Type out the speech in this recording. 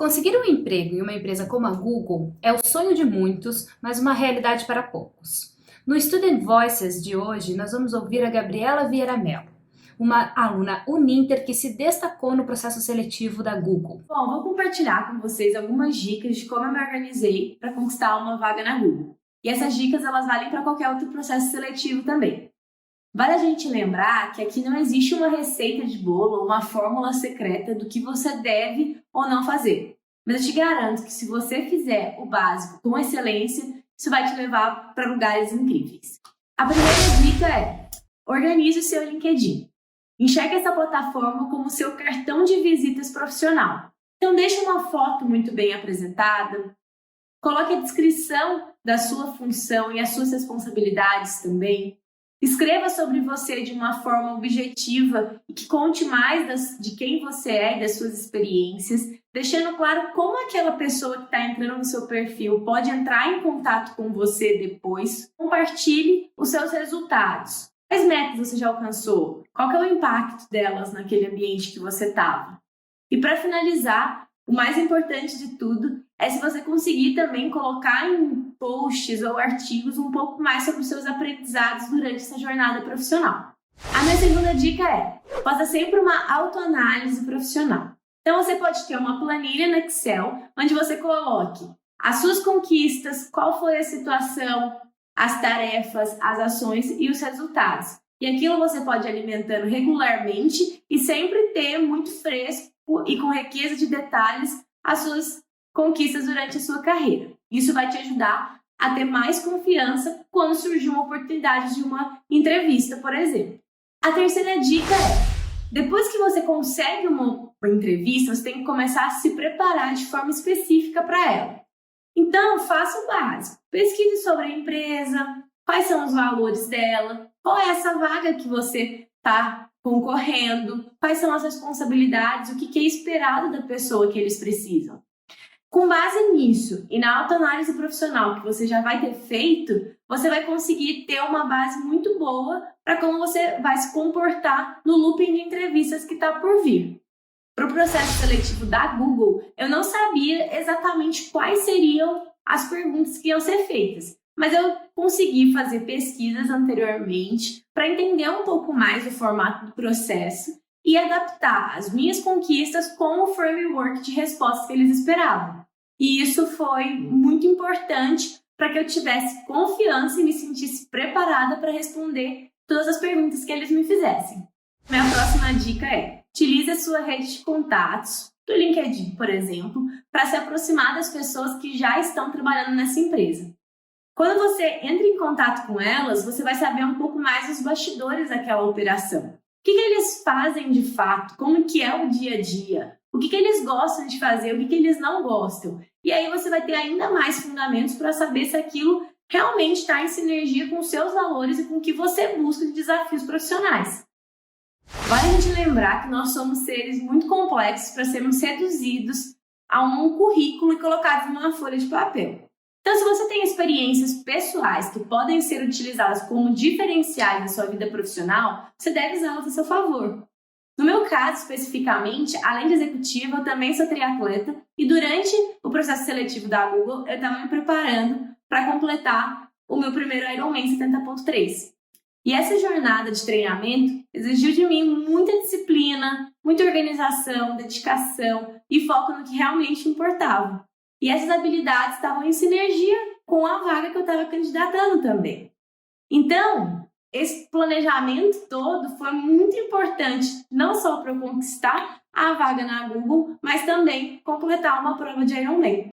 Conseguir um emprego em uma empresa como a Google é o sonho de muitos, mas uma realidade para poucos. No Student Voices de hoje, nós vamos ouvir a Gabriela Vieira Mello, uma aluna Uninter que se destacou no processo seletivo da Google. Bom, vou compartilhar com vocês algumas dicas de como eu me organizei para conquistar uma vaga na Google. E essas dicas elas valem para qualquer outro processo seletivo também. Vale a gente lembrar que aqui não existe uma receita de bolo ou uma fórmula secreta do que você deve ou não fazer. Mas eu te garanto que se você fizer o básico com excelência, isso vai te levar para lugares incríveis. A primeira dica é: organize o seu LinkedIn. Enxergue essa plataforma como seu cartão de visitas profissional. Então deixe uma foto muito bem apresentada, coloque a descrição da sua função e as suas responsabilidades também. Escreva sobre você de uma forma objetiva e que conte mais de quem você é e das suas experiências, deixando claro como aquela pessoa que está entrando no seu perfil pode entrar em contato com você depois. Compartilhe os seus resultados. Quais metas você já alcançou? Qual que é o impacto delas naquele ambiente que você estava? E para finalizar, o mais importante de tudo é se você conseguir também colocar em posts ou artigos um pouco mais sobre os seus aprendizados durante essa jornada profissional. A minha segunda dica é: faça sempre uma autoanálise profissional. Então você pode ter uma planilha no Excel onde você coloque as suas conquistas, qual foi a situação, as tarefas, as ações e os resultados. E aquilo você pode ir alimentando regularmente e sempre ter muito fresco e com riqueza de detalhes as suas conquistas durante a sua carreira. Isso vai te ajudar a ter mais confiança quando surgir uma oportunidade de uma entrevista, por exemplo. A terceira dica é: depois que você consegue uma entrevista, você tem que começar a se preparar de forma específica para ela. Então, faça o básico. Pesquise sobre a empresa, quais são os valores dela, qual é essa vaga que você está concorrendo, quais são as responsabilidades, o que é esperado da pessoa que eles precisam. Com base nisso e na autoanálise profissional que você já vai ter feito, você vai conseguir ter uma base muito boa para como você vai se comportar no looping de entrevistas que está por vir. Para o processo seletivo da Google, eu não sabia exatamente quais seriam as perguntas que iam ser feitas, mas eu consegui fazer pesquisas anteriormente para entender um pouco mais do formato do processo e adaptar as minhas conquistas com o framework de respostas que eles esperavam. E isso foi muito importante para que eu tivesse confiança e me sentisse preparada para responder todas as perguntas que eles me fizessem. Minha próxima dica é: utilize a sua rede de contatos, do LinkedIn, por exemplo, para se aproximar das pessoas que já estão trabalhando nessa empresa. Quando você entra em contato com elas, você vai saber um pouco mais dos bastidores daquela operação. O que eles fazem de fato, como que é o dia a dia, o que eles gostam de fazer, o que eles não gostam. E aí você vai ter ainda mais fundamentos para saber se aquilo realmente está em sinergia com os seus valores e com o que você busca de desafios profissionais. Vale a gente lembrar que nós somos seres muito complexos para sermos reduzidos a um currículo e colocados numa folha de papel. Então, se você tem experiências pessoais que podem ser utilizadas como diferenciais na sua vida profissional, você deve usá-las a seu favor. No meu caso, especificamente, além de executiva, eu também sou triatleta e durante o processo seletivo da Google, eu estava me preparando para completar o meu primeiro Ironman 70.3. E essa jornada de treinamento exigiu de mim muita disciplina, muita organização, dedicação e foco no que realmente importava. E essas habilidades estavam em sinergia com a vaga que eu estava candidatando também. Então, esse planejamento todo foi muito importante, não só para eu conquistar a vaga na Google, mas também completar uma prova de Ironman.